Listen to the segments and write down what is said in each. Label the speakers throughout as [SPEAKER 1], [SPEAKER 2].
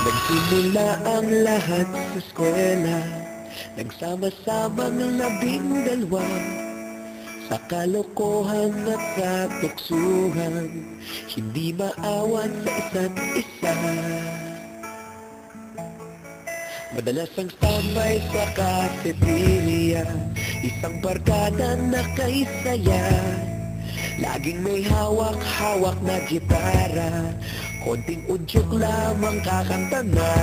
[SPEAKER 1] Nagsimula ang lahat sa eskwela, nagsama-samang 12 sa kalokohan at sa tuksuhan, hindi maawat sa isa't isa. Madalas ang standby sa cafeteria, isang barkada na kay saya. Laging may hawak-hawak na gitara, konting udyok lamang kakanta na.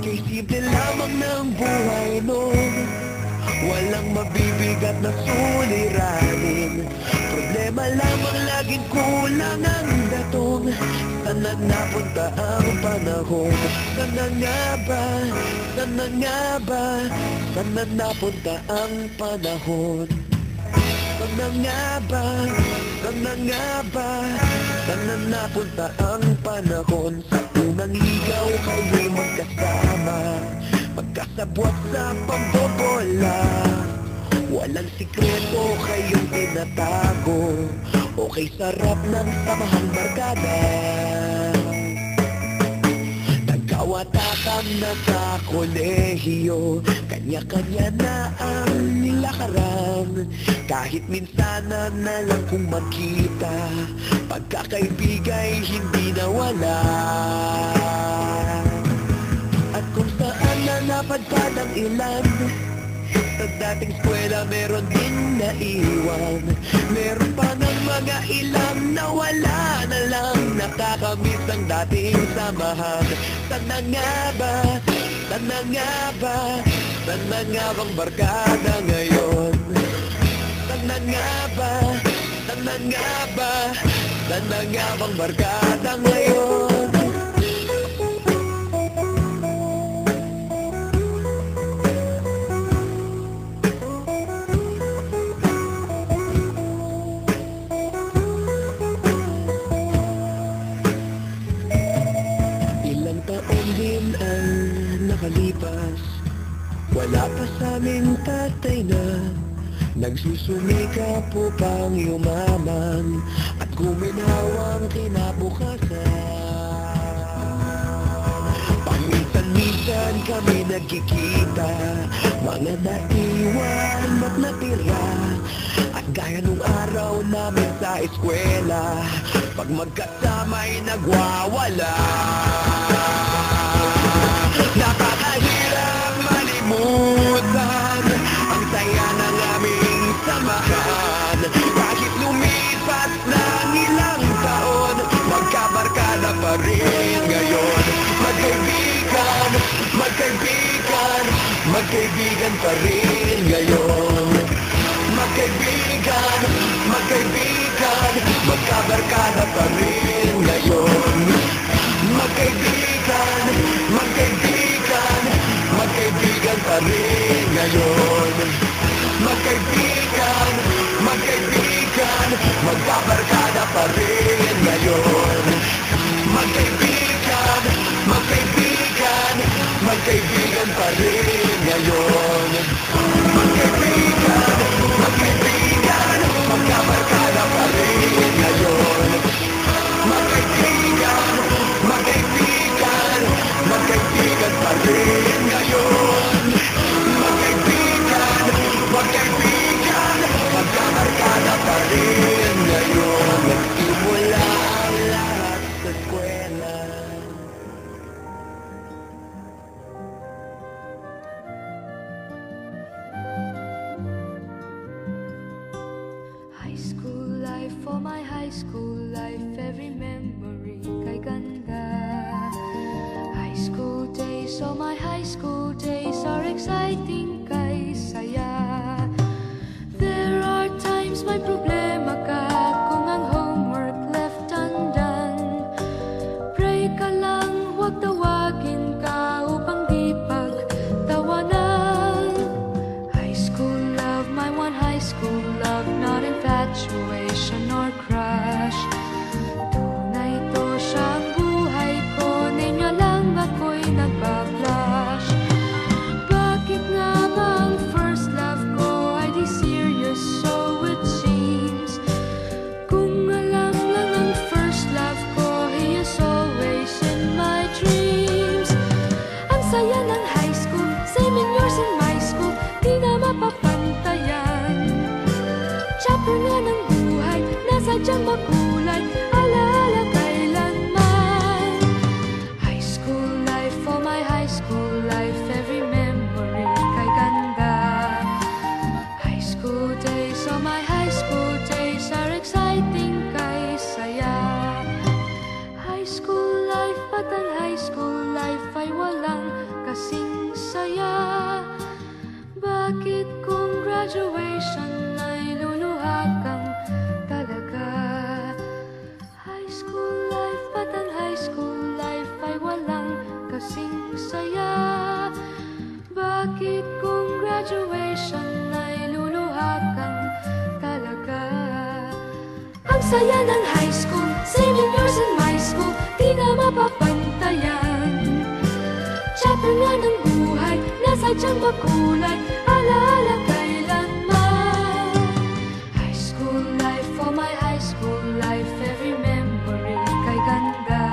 [SPEAKER 1] Kay simple lamang ng buhay noon, walang mabibigat na suliranin. Problema lamang laging kulang ang datong. Saan na napunta ang panahon? Saan na nga ba? Saan na nga ba? Saan na napunta ang panahon? Saan na nga ba? Saan na nga ba? Saan na napunta ang panahon? Sa unang ligaw kayo'y magkasama, magkasabwat sa pambobola. Walang sikreto kayong tinatago, okay sarap ng samahang barkada. Nagkawatakan na sa kolehiyo, kanya-kanya na ang nilakaran. Kahit minsan na lang kung magkita, pagkakaibigay hindi nawala. At kung saan na napadpad ang ilan, sa dating eskwela meron din naiwan. Meron pa ng mga ilang nawala na lang, nakakamiss ang dating samahan. Saan na nga ba? Saan na nga ba? Saan na nga bang barkada ngayon? Saan na nga ba? Saan na nga ba? Saan na nga bang barkada ngayon? Ilang taon din ang nakalipas, wala pa sa aming tatay na nagsusumikap upang yumaman at guminhawang kinabukasan. Paminsan-minsan kami nagkikita, mga naiwan at natira, at gaya nung araw namin sa eskwela, pag magkasama'y nagwawala. Nakakahirap malimutan ang saya ng aming samahan. Kahit lumipas ng ilang taon, magkabarkada pa rin ngayon. Magkaibigan, magkaibigan, magkaibigan pa rin ngayon. Magkaibigan, magkaibigan, magkabarkada pa rin ngayon. Magkaibigan, magkaibigan, magkaibigan pa rin ngayon. Magkaibigan, magkaibigan, magkabarkada pa rin ngayon. Magkaibigan, magkaibigan, magkaibigan pa rin ngayon. Magkaibigan, magkaibigan, magkabarkada pa rin ngayon. Magkaibigan, magkaibigan, magkaibigan pa rin ngayon. Magkaibigan, magkaibigan, magkabarkada pa rin ngayon. Nagsimula ang lahat sa eskwela.
[SPEAKER 2] sadyang makulay, alaala kailanman. High school life, oh my high school life, every memory kay ganda. High school days, oh my high school days are exciting kay saya. High school life, at ang high school life ay walang kasing saya. Bakit kung graduation ay luluha kang talaga? High school life, at ang high school life ay walang kasing saya. Bakit kung graduation ay luluha kang talaga? Ang saya ng high school, 7 years in my school, di na mapapantayan. Chapter nga ng buhay, na sadyang makulay, alaala kailanman. High school life, oh my high school life, every memory kay ganda.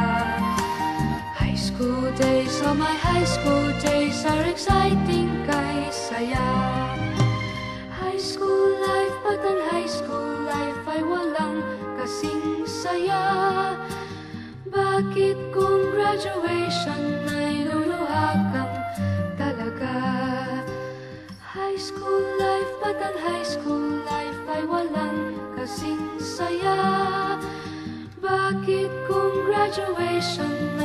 [SPEAKER 2] High school days, oh my high school days are exciting kay saya. High school life, at ang high school life ay walang kasing saya. Bakit kung graduation ay luluha kang talaga? High school life, at ang high school life ay walang kasing saya. Bakit kung graduation